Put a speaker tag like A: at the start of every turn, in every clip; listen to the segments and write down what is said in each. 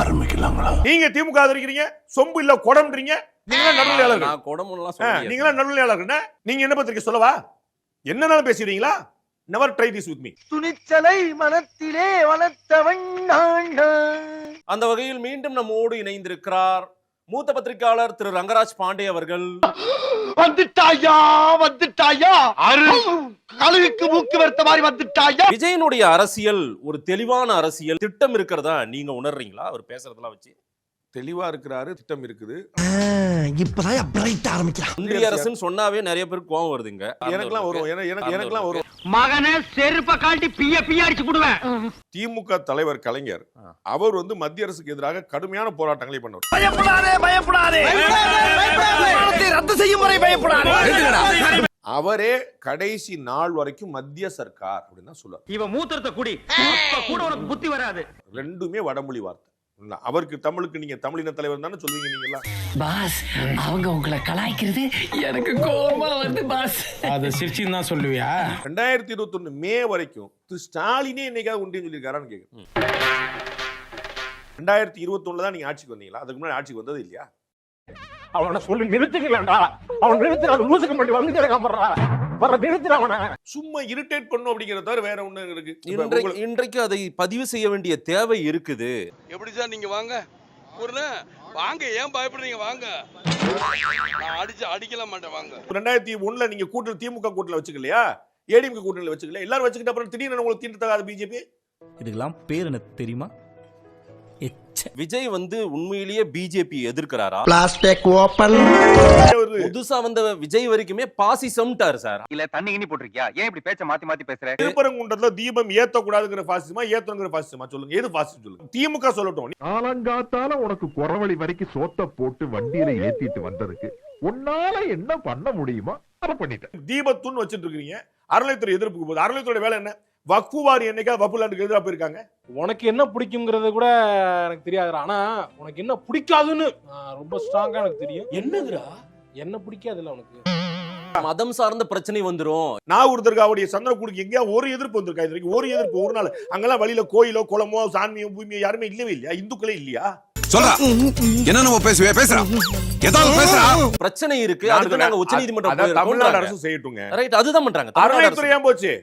A: ஆரம்பிக்கலாங்களா?
B: நீங்க திமுக ஆதரிக்கிறீங்க, சொம்பு இல்ல குடம்ன்றீங்க. நீங்க நடுநிலையாளர்.
C: நான் குடம்லாம் சொல்றேன்.
B: நீங்க நடுநிலையாளர். நீங்க என்ன பத்திரிக்கை சொல்லவா? என்னனாலும் பேசுறீங்களா? Never try this with me.
D: துணிச்சலை மனத்திலே வளர்த்தவன் நான்.
C: அந்த வகையில் மீண்டும் நம்மோடு இணைந்திருக்கிறார் மூத்த பத்திரிகையாளர் திரு ரங்கராஜ் பாண்டே அவர்கள்.
D: வந்துட்டாயா கழுகுக்கு மூக்கு வெறுத்த மாதிரி வந்துட்டாயா.
C: விஜயனுடைய அரசியல் ஒரு தெளிவான அரசியல் திட்டம் இருக்கிறதா நீங்க உணர்றீங்களா? அவர் பேசுறதெல்லாம் வச்சு
B: தெளிவா இருக்கிறாரு, திட்டம் இருக்குது.
D: இப்பதான் பிரைட் ஆரம்பிக்கிறான்.
C: ஒன்றிய அரசுன்னு சொன்னாவே நிறைய பேருக்கு கோவம் வருதுங்க.
B: எனக்குலாம் வரும், எனக்குலாம் வரும்.
D: மகனே செருப்ப காட்டி பிய அடிச்சு போடுவேன்.
B: திமுக தலைவர் கலைஞர் அவர் மத்திய அரசுக்கு எதிராக கடுமையான போராட்டங்களை பண்ணவர்.
D: பயப்படாதே ரத்து செய்யும் முறை பயப்படாதே.
B: அவரே கடைசி நாள் வரைக்கும் மத்திய சர்க்கார் அப்படின்னு சொல்லுவார்.
D: இவன் மூத்திரத்தை குடி கூட உனக்கு புத்தி வராது.
B: ரெண்டுமே வடமொழி வார்த்தை. அவருக்கு தமிழுக்கு நீங்க தமிழின தலைவர் தானே சொல்லுவீங்க நீங்களா?
E: பாஸ் அவங்க உங்களை கலாய்க்கிறது எனக்கு கோபமா வருது பாஸ்.
F: அத சிரிச்சுன்னு தான் சொல்லுவியா?
B: 2021 மே வரைக்கும் ஸ்டாலினே என்னைக்காவது உண்டு சொல்லியிருக்காரான்னு கேட்குறேன். 2021 தான் நீங்க ஆட்சிக்கு வந்தீங்களா? அதுக்கு முன்னாடி ஆட்சிக்கு வந்தது இல்லையா?
F: அவனை சொல்லி நிறுத்துக்கலடா. அவன் நிறுத்துறான் லூசுக்கு மட்டும் வந்து கேட்கறா. வர நிறுத்துறானே.
B: சும்மா இரிட்டேட் பண்ணும் அப்படிங்கறத தவிர வேற ஒண்ணு இருக்கு.
C: இன்றைக்கு அதை பதிவு செய்ய வேண்டிய தேவை இருக்குது.
G: எப்படி சார் நீங்க வாங்க வாங்க, ஏன் பயப்படுறீங்க? வாங்க, நான் அடிக்கல மாட்டேன். வாங்க.
B: 2001 நீங்க கூட்டணி திமுக கூட்டணில வச்சுக்கலையா? ஏடிஎம்கே கூட்டணில வச்சுக்கல. எல்லாரும் வச்சுக்கிட்ட அப்புறம் திடீர்னு உங்களுக்கு தீண்டத்தகாத பிஜேபி.
H: இதுக்கெல்லாம் பேர் எனக்கு தெரியுமா?
C: விஜய் உண்மையிலேயே பிஜேபி எதிர்க்கிறாரா?
D: Plastic open.
C: புதுசா வந்த விஜய் வரைக்குமே பாசிசம்ட்டார் சார்.
I: இல்ல தண்ணி கிண்ணி போட்டுருக்கியா? ஏன் இப்படி பேச்ச மாத்தி பேசுற?
B: திருப்பரங்குன்றத்துல தீபம் ஏத்த கூடாதுங்கிற பாசிசமா ஏத்தணுங்கிற பாசிசமா சொல்லுங்க. எது பாசிசம் சொல்லுங்க? திமுக சொல்லட்டும்.
J: ஆலங்காத்தால உனக்கு குறவழி வரைக்கும் சோத்த போட்டு வண்டியில ஏத்திட்டு வந்ததுக்கு உன்னால என்ன பண்ண முடியுமோ அதை பண்ணிட்டேன்.
B: தீபத்துன்னு வச்சிட்டு இருக்கீங்க. அறநிலையத்துறை எதிர்ப்புக்கு போகுது. அறநிலையத்துறை வேலை என்ன? வக்ஃபு வாரி என்னைக்கா வப்புலாண்டுக்கு எதிராக போயிருக்காங்க.
F: உனக்கு என்ன பிடிக்குங்கிறது கூட எனக்கு தெரியாது. ஆனா உனக்கு என்ன பிடிக்காதுன்னு ரொம்ப ஸ்ட்ராங்கா எனக்கு தெரியும்.
B: என்னதுடா?
F: என்ன பிடிக்காதுல்ல உனக்கு?
C: மதம் சார்ந்த பிரச்சனை வந்துரும்.
B: நாகூர் தர்காவுடைய சந்திரக்கூடுக்கு எங்கேயா ஒரு எதிர்ப்பு வந்திருக்கா? இது வரைக்கும் ஒரு எதிர்ப்பு ஒரு நாள் அங்கெல்லாம் வழியில கோயிலோ குளமோ சாமியோ பூமியோ யாருமே இல்லவே இல்லையா? இந்துக்களே இல்லையா?
A: சொல்றா என்ன நம்ம பேசுறா ஏதாவது பேசுறா?
C: பிரச்சனை இருக்கு. அதுக்கு நாங்க உச்சநீதிமன்றம் போய்
B: தமிழ்நாடு அரசு செய்யட்டுங்க.
C: ரைட், அதுதான் பண்றாங்க.
B: அறநிலையத்துறை ஏன் போச்சு?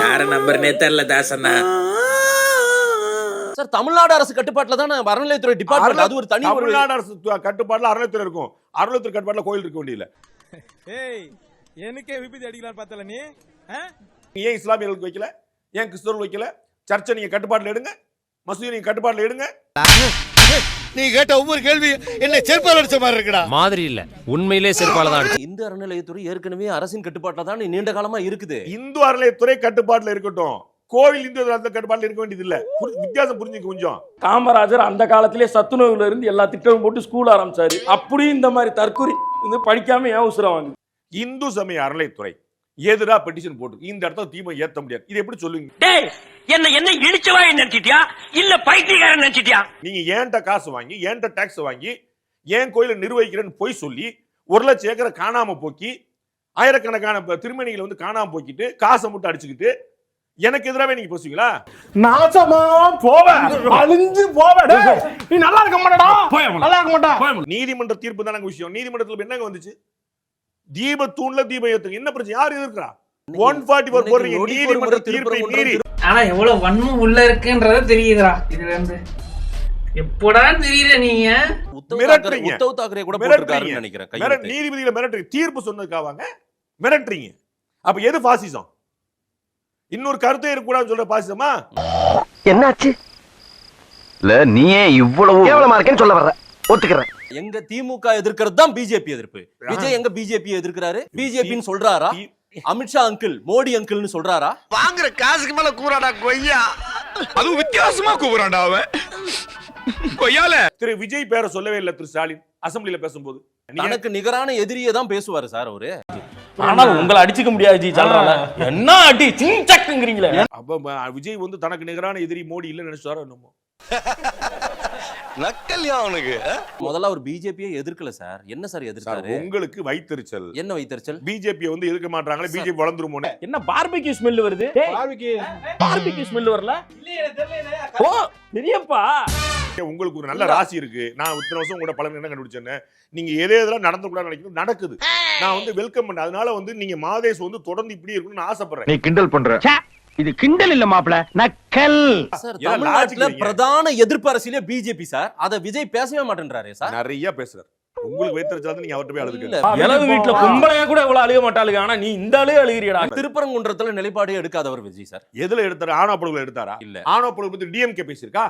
E: யார நம்பர்னே தெரியல தாசனா.
C: சார் தமிழ்நாடு அரசு கட்டுப்பாட்டுல தான் அறநிலையத்துறை டிபார்ட்மெண்ட். அது ஒரு தனி
B: தமிழ்நாடு அரசு கட்டுப்பாட்டுல அறநிலையத்துறை இருக்கும். அறநிலையத்துறை கட்டுப்பாட்டுல கோயில் இருக்க வேண்டியதில்ல.
F: ஏய் எனக்கே விபத்து அடிக்கலாம் பார்த்தல நீ.
B: ஏன் இஸ்லாமியர்களுக்கு வைக்கல? ஏன் கிறிஸ்தவர்களுக்கு வைக்கல? சர்ச்சை நீங்க கட்டுப்பாட்டுல எடுங்க, மசூதி நீங்க கட்டுப்பாட்டுல எடுங்க.
D: நீ கேட்ட ஒவ்வொரு கேள்வி என்ன செருப்பால அடிச்ச மாதிரி இருக்குடா.
H: மாதிரி இல்ல, உண்மையிலே செருப்பால தான் அடிச்சு.
C: இந்து அறநிலையத்துறை ஏற்கனவே அரசின் கட்டுப்பாட்டுல தான் நீண்ட காலமா இருக்குது.
B: இந்து அறநிலையத்துறை கட்டுப்பாட்டுல இருக்கட்டும், கோவில் இந்து கட்டுப்பாட்டுல இருக்க வேண்டியது இல்ல. வித்தியாசம் புரிஞ்சுக்க கொஞ்சம்.
K: காமராஜர் அந்த காலத்திலே சத்துணவுல இருந்து எல்லா திட்டமும் போட்டு ஸ்கூல் ஆரம்பிச்சாரு. அப்படி இந்த மாதிரி தற்கொலை படிக்காம ஏன் உசுரம் வாங்க?
B: இந்து சமய அறநிலையத்துறை எதிரா பெட்டிஷன் போட்டு இந்த இடத்துல தீபம் ஏத்த முடியாது. இது எப்படி சொல்லுங்க?
D: டேய் என்ன இடிச்சவா நினைச்சிட்டியா இல்ல பைத்தியக்காரன் நினைச்சிட்டியா?
B: நீங்க ஏன்ட்ட காசு வாங்கி ஏன்ட்ட டாக்ஸ் வாங்கி ஏன் கோயிலை நிர்வகிக்கிறேன்னு போய் சொல்லி 1 லட்சம் ஏக்கரை காணாம போக்கி ஆயிரக்கணக்கான திருமணிகளை காணாம போக்கிட்டு காசை மட்டும் அடிச்சுக்கிட்டு எனக்கு எதிராவே நீங்க பேசுவீங்களா?
F: நாசமா போவ அழிஞ்சு போவ. நீ நல்லா இருக்க மாட்டடா. நல்லா இருக்க மாட்டா.
B: நீதிமன்ற தீர்ப்பு தான் விஷயம். நீதிமன்றத்துல என்னங்க வந்துச்சு? தீபத்தூண்ல தீபம் ஏத்துங்க. என்ன பிரச்சனை? யார் எதிர்க்கிறா? 144 போடுறீங்க நீதிமன்ற தீர்ப்பை மீறி.
E: ஆனா எவ்வளவு வன்மம் உள்ள இருக்குன்றத தெரியுதுடா. இதுல இருந்து எப்படா தெரியல நீங்க
B: மிரட்டுறீங்க.
C: உத்தவ் தாக்கரே கூட போட்டுருக்காருன்னு நினைக்கிறேன்.
B: நீதிபதிகளை மிரட்டுறீங்க. தீர்ப்பு சொன்னதுக்காக மிரட்டுறீங்க. அப்ப எது பாசிசம்? இன்னொரு கருத்தை இருக்கக்கூடாதுன்னு சொல்ற பாசிசமா?
D: என்னாச்சு? இல்ல நீயே இவ்வளவு கேவலமா இருக்கேன்னு சொல்ல வர்ற. ஒத்துக்கிறேன்.
C: எங்க திமுக எதிர்க்கிறது தான் பிஜேபி எதிர்ப்பு. விஜய் எங்க பிஜேபி எதிர்க்கிறாரு? பிஜேபின்னு சொல்றாரா? அமித்ஷா அங்கிள், மோடி அங்கிள்னு சொல்றாரா?
D: வாங்குற காசுக்கு மேல கூறாடா கொய்யா.
A: அதுவும் வித்தியாசமா கூறான்டா அவன். கொய்யால
B: திரு விஜய் பேரை சொல்லவே இல்லை திரு ஸ்டாலின் அசெம்பிளில பேசும்போது.
C: தனக்கு நிகரான எதிரியை தான் பேசுவாரு சார் அவரு.
K: ஆனா உங்களை அடிச்சுக்க முடியாது ஜி. சொல்றாங்க என்ன அடி சிங்சக்குங்கறீங்களே.
B: அப்ப விஜய் தனக்கு நிகரான எதிரி மோடி இல்ல நினைச்சாரோ என்னமோ.
G: நக்கல்யா அவனுக்கு.
C: முதல்ல அவர் பிஜேபியை எதிர்க்கல சார். என்ன சார்
B: சார்
C: எதிர்த்தாரு?
B: உங்களுக்கு வைத்தறிச்சல்.
C: என்ன வைத்தறிச்சல்?
B: பிஜேபி வந்து எதிர்க்க மாட்டாங்களே, பிஜேபி வளர்ந்துருமோன்னு.
K: என்ன பார்பிக்யூ ஸ்மெல் வருது? பார்பிக்யூ ஸ்மெல் வரல? ஓ பெரியப்பா,
B: உங்களுக்கு ஒரு நல்ல ராசி இருக்கு. நான் இத்தனை வருஷம் கூட பல என்ன கண்டுபிடிச்சேன்னு, நீங்க எதெல்லாம் நடந்துக்கூடாது நினைக்கிறது நடக்குது. நான் வந்து வெல்கம் பண்ண, அதனால வந்து நீங்க மாதேஷ் வந்து தொடர்ந்து இப்படி இருக்கணும்னு ஆசைப்படுறேன்.
D: நீ கிண்டல் பண்ற. இது கிண்டல் இல்ல மாப்ள, நக்கல்.
C: சார் தமிழ்நாட்டுல பிரதான எதிர்ப்பு அரசியலே பிஜேபி சார். அத விஜய் பேசவே மாட்டேன்றாரே சார்.
B: நிறைய பேசுறாரு. உங்களுக்கு வைத்தறிச்சல் நீங்க அவர்கிட்ட போய் அழுதுங்க.
K: இளவு வீட்டுல கும்பலையா கூட இவ்வளவு அழுக மாட்டாளுங்க, ஆனா நீ இந்த அழுக அழுகிறியடா.
C: திருப்பரங்குன்றத்துல நிலைப்பாடே எடுக்காதவர் விஜய் சார்.
B: எதுல எடுத்தாரு? ஆணவப்படுகொலை எடுத்தாரா?
C: இல்ல.
B: ஆணவப்படுகொலை பத்தி டிஎம்கே பேசியிருக்கா?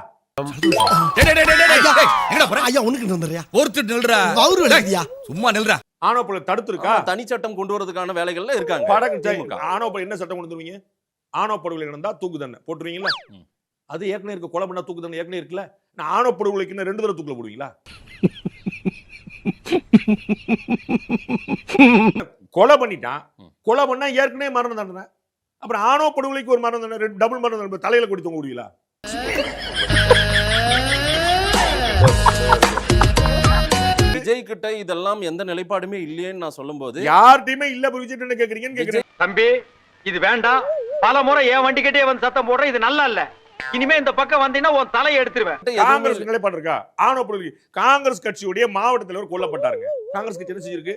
B: ஆணவப்படுகொலை தடுத்திருக்கா?
C: தனி சட்டம் கொண்டு வரதுக்கான வேலைகள்ல இருக்காங்க.
B: ஆணவப்படுகொலை என்ன சட்டம் கொண்டு வருவீங்க? ஆணவப்படுகொலை நடந்தா தூக்கு தண்டனை போட்டுருவீங்களா? அது ஏற்கனவே இருக்கு. கொலை பண்ணா தூக்கு தண்டனை ஏற்கனவே இருக்குல்ல. நான் ஆணவப்படுகொலைக்கு 2 தடவை தூக்குல போடுவீங்களா? கொலை பண்ணிட்டான். கொலை பண்ணா ஏற்கனவே மரண தண்டனை. அப்புறம் ஆணவப்படுகொலைக்கு ஒரு மரண தண்டனை, டபுள் மரண தண்டனை, தலையில கொடி தொங்க விடுவீங்களா?
C: விஜய் கிட்ட இதெல்லாம் எந்த நிலைப்பாடுமே இல்லையேன்னு நான் சொல்லும்போது,
B: யார்ட்டையுமே இல்ல விஜய் என்ன கேக்குறீங்கன்னு கேக்குறேன்.
D: தம்பி இது வேண்டாம். பல முறை ஏன் வண்டி கிட்டே வந்து சத்தம் போடுற, இது நல்லா இல்ல. இனிமே இந்த பக்கம் வந்தீங்கன்னா உன் தலையை எடுத்துருவேன்.
B: காங்கிரஸ் நிலைப்பாடு இருக்கா? ஆணவப்படுகொலை காங்கிரஸ் கட்சியுடைய மாவட்ட தலைவர் கொல்லப்பட்டாருங்க. காங்கிரஸ் கட்சி என்ன செஞ்சிருக்கு?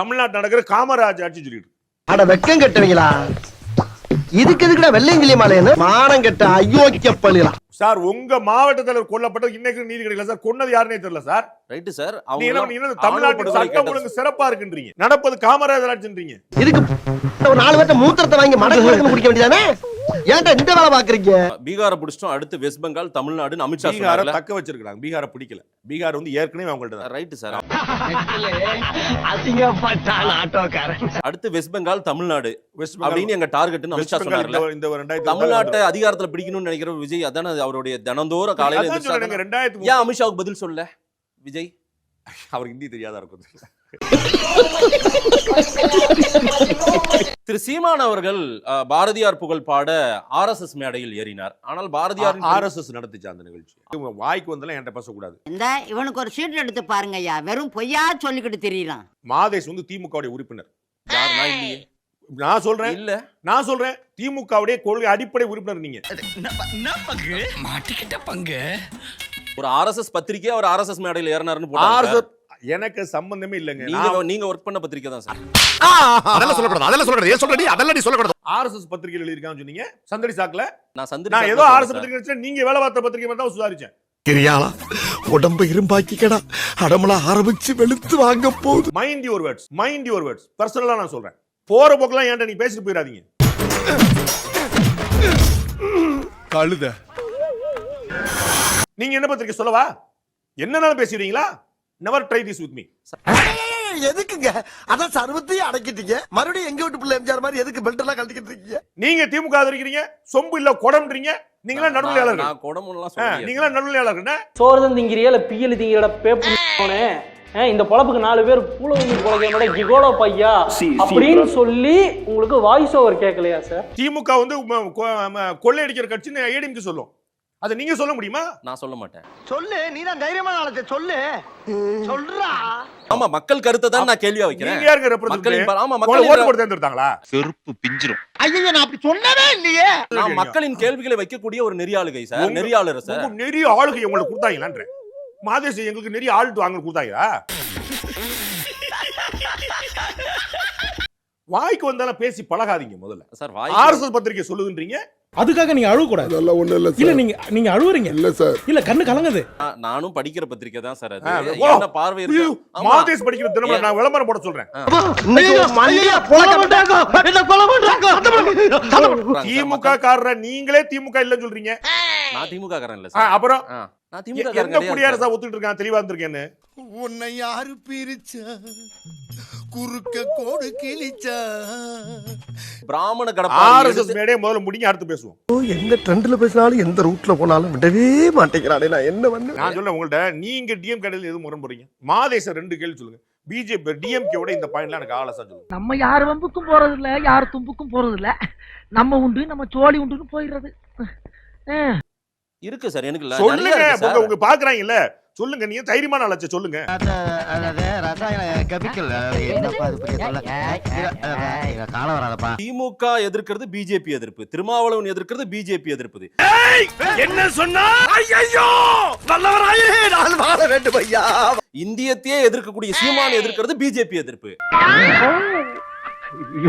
B: தமிழ்நாட்டு நடக்கிற காமராஜ் ஆட்சி சொல்லிட்டு.
D: அட வெக்கம் கட்டுவீங்களா? இதுக்கு எதுக்குடா வெள்ளையங்கிலி மாலைன்னு மானம் கட்ட அயோக்கிய பள்ளிலாம்.
B: சார் உங்க மாவட்ட தலைவர் கொல்லப்பட்டது இன்னைக்கு நீதி கிடைக்கல சார். கொன்னது யாருன்னே தெரியல சார்.
C: Right sir.
B: தமிழ்நாட்டு சட்டம் ஒழுங்கு சிறப்பா இருக்குன்றீங்க, நடப்பது காமராஜர் ஆட்சின்றீங்க.
D: இதுக்கு ஒரு 4 பேர்ட்ட மூத்திரத்தை வாங்கி மடக்கு குடிக்க வேண்டியதானே? ஏன்டா இந்த வேலை பாக்குறீங்க?
C: பீகாரை பிடிச்சிட்டோம், அடுத்து வெஸ்ட் பெங்கால், தமிழ்நாடு. அமித்ஷா
B: பீகாரை தக்க வச்சிருக்காங்க. பீகாரை பிடிக்கல. பீகார் வந்து ஏற்கனவே அவங்கள்ட்ட.
C: Right sir.
D: அசிங்கப்பட்டான் ஆட்டோக்காரன்.
C: அடுத்து வெஸ்ட் பெங்கால், தமிழ்நாடு அப்படின்னு எங்க டார்கெட்னு அமித்ஷா சொன்னார்ல.
B: இந்த 2000
C: தமிழ்நாட்டை அதிகாரத்துல பிடிக்கணும்னு நினைக்கிற விஜய் அதான அவருடைய தினந்தோற காலையில. ஏன் அமித்ஷாவுக்கு பதில் சொல்ல விஜய்?
B: அவருக்கு ஹிந்தி தெரியாதா இருக்கும்.
C: திரு சீமான் அவர்கள் பாரதியார் புகழ் பாட RSS மேடையில் ஏறினார். ஆனால் பாரதியார்
B: RSS நடத்துச்சு அந்த நிகழ்ச்சி. வாய்க்கு வந்தாலும் என்கிட்ட பேசக்கூடாது.
L: இந்த இவனுக்கு ஒரு சீட் எடுத்து பாருங்க ஐயா, வெறும் பொய்யா சொல்லிக்கிட்டு தெரியலாம்.
B: மாதேஷ் வந்து திமுகவுடைய உறுப்பினர்.
C: யார்? நான் இல்லையே.
B: நான் சொல்றேன்
C: இல்ல,
B: நான் சொல்றேன் திமுகவுடைய கொள்கை அடிப்படை உறுப்பினர் நீங்க.
C: ஒரு RSS பத்திரிக்கை அவர் RSS மேடையில் ஏறினார்னு போட்டாங்க.
B: எனக்கு சம்பந்தமே இல்லங்க.
C: நீங்க ஒர்க் பண்ண பத்திரிக்கை தான் சார்.
J: அதெல்லாம் சொல்லக்கூடாது. அதெல்லாம் சொல்லக்கூடாது. ஏன் சொல்றடி? அதெல்லாம் நீ சொல்லக்கூடாது.
B: RSS பத்திரிகையில் எழுதி இருக்கான்னு சொன்னீங்க. சந்தடி சாக்குல
C: நான்
B: ஏதோ RSS பத்திரிகை வச்சா நீங்க வேலை பார்த்த பத்திரிகை மட்டும் தான் சுதாரிச்சேன்.
J: கிரியாளா உடம்ப இரும்பாக்கிக்கடா. அடமலா ஆரம்பிச்சு வெளுத்து வாங்க போகுது.
B: Mind your words. Mind your words. பர்சனலா நான் சொல்றேன். போற போக்கெல்லாம் ஏன்டா நீங்க பேசிட்டு போயிடாதீங்க.
J: கழுத.
B: நீங்க என்ன பத்திரிக்கை சொல்லவா? என்னனாலும் பேசிடுவீங்களா? Never try this with me.
D: எதுக்குங்க? அதான் சர்வத்தையும் அடக்கிட்டீங்க. மறுபடியும் எங்க வீட்டு பிள்ளை எம்ஜிஆர் மாதிரி எதுக்கு பெல்ட் எல்லாம் கழட்டிக்கிட்டு இருக்கீங்க?
B: நீங்க திமுக ஆதரிக்கிறீங்க, சொம்பு இல்ல கொடம்ன்றீங்க. நீங்களா நடுநிலையாளர்கள்.
C: நான் கொடம்லாம் சொல்றேன்.
B: நீங்களா நடுநிலையாளர்கள்.
K: சோறுதான் திங்கிறியா இல்ல பியல் திங்கிறடா பேப்பனே. இந்த பொழப்புக்கு 4 பேர் பூலவங்கி பொழக்கையோட கிகோடோ பையா அப்படின்னு சொல்லி உங்களுக்கு வாய்ஸ் ஓவர் கேட்கலையா சார்?
B: திமுக வந்து கொள்ளையடிக்கிற கட்சின்னு ஏடிஎம்கே சொல்லும். அத நீங்க சொல்ல முடியுமா?
C: நான் சொல்ல மாட்டேன்.
D: சொல்லு, நீ தான் தைரியமான ஆளு. சொல்லு, சொல்றா.
C: ஆமா, மக்கள் கருத்தை தான் நான் கேள்வியா வைக்கிறேன்.
B: நீங்க யாருங்க ரெப்ரசன்ட்?
C: ஆமா, மக்கள்
B: ஓட்டு போட்டு தேர்ந்தெடுத்தாங்களா?
I: செருப்பு பிஞ்சிரும்.
D: ஐயோ, நான் அப்படி சொன்னவே இல்லையே.
C: நான் மக்களின் கேள்விகளை வைக்கக்கூடிய ஒரு நெறியாளுகை சார். நெறியாளர் சார்.
B: உங்க நெறி ஆளுகை உங்களுக்கு கொடுத்தாங்களான்ற மாதேஷ் எங்களுக்கு நெறி ஆள்ட்டு வாங்க கொடுத்தாங்களா? வாய்க்கு வந்தாலும் பேசி பழகாதீங்க முதல்ல சார். RSS பத்திரிகை சொல்லுதுன்றீங்க,
F: அதுக்காக நீங்க அழுவ கூடாது. அதெல்லாம் ஒண்ணு இல்ல. இல்ல நீங்க அழுவுறீங்க. இல்ல சார், இல்ல கண்ணு கலங்குது.
C: நானும் படிக்கிற பத்திரிக்கை தான் சார் அது. என்ன பார்வை இருக்கு?
B: மாதேஷ் படிக்கிற தினமலர் நான் விளம்பரம் போட சொல்றேன். திமுக காரர நீங்களே திமுக இல்லன்னு சொல்றீங்க.
C: நான் திமுக காரன் இல்ல சார்.
B: அப்புறம்
C: நான் திமுக
B: எந்த குடியாரசா ஒத்துட்டு இருக்கான் தெளிவா இருந்திருக்கேன்னு.
J: உன்னை யாரு பிரிச்சா? குறுக்க கோடு கிழிச்சா?
C: பிராமண கடப்பா
B: RSS மேடே முதல்ல முடிங்க, அடுத்து பேசுவோம்.
D: எந்த ட்ரெண்ட்ல பேசினாலும் எந்த ரூட்ல போனாலும் விடவே மாட்டேங்கிறானே. நான் என்ன பண்ணு?
B: நான் சொல்ல உங்கள்ட்ட நீங்க டிஎம் கடையில் எது முரண் போறீங்க? மாதேஷ் 2 கேள்வி சொல்லுங்க. பிஜேபி டிஎம்கே விட இந்த பாயிண்ட்ல எனக்கு ஆலோசனை சொல்லுங்க.
L: நம்ம யார் வம்புக்கும் போறது இல்ல, யார் தும்புக்கும் போறது இல்ல. நம்ம உண்டு, நம்ம சோழி உண்டுன்னு போயிடுறது.
C: இருக்கு சார், எனக்கு நிறைய
B: சொல்லுங்க.
C: இருக்கு சார்.
B: உங்க பாக்குறாங்கல்ல, சொல்லுங்க. நீங்க தைரியமான ஆளாச்சே, சொல்லுங்க.
C: திமுக எதிர்க்கிறது பிஜேபி எதிர்ப்பு, திருமாவளவன் எதிர்க்கிறது பிஜேபி எதிர்ப்பு.
B: என்ன சொன்னா? ஐயோ, நல்லவராயே நான் வாழ வேண்டும் ஐயா.
C: இந்தியத்தையே எதிர்க்கக்கூடிய சீமான் எதிர்க்கிறது பிஜேபி எதிர்ப்பு.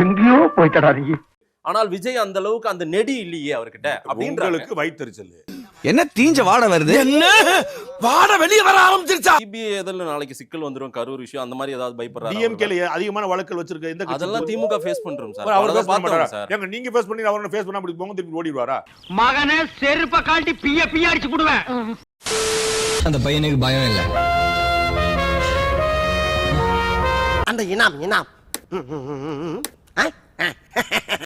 I: எங்கேயோ போய்ட்டடா நீ.
C: ஆனால் விஜய் அந்த அளவுக்கு அந்த நெடி இல்லையே அவர்கிட்ட அப்படின்றாங்க.
B: உங்களுக்கு வயித்தெரிச்சல்.
A: என்ன தீஞ்ச வாட வருது? என்ன வாட வெளிய வர ஆரம்பிச்சிருச்சா?
C: சிபிஐ எதில நாளைக்கு சிக்கல் வந்துரும், கரூர் விஷயம் அந்த மாதிரி ஏதாவது பயப்படுறாரு.
B: டிஎம்கேல அதிகமான வழக்குகள் வச்சிருக்க இந்த
C: அதெல்லாம் திமுக ஃபேஸ் பண்றோம் சார்.
B: அவர் ஃபேஸ் பண்ண மாட்டாரா
C: சார்.
B: ஏங்க நீங்க ஃபேஸ் பண்ணி அவரை ஃபேஸ் பண்ணா அப்படி போங்க திருப்பி ஓடிடுவாரா?
D: மகனே செருப்ப காட்டி பிய அடிச்சு போடுவேன்.
H: அந்த பையனுக்கு பயம் இல்ல.
L: அந்த இனாம்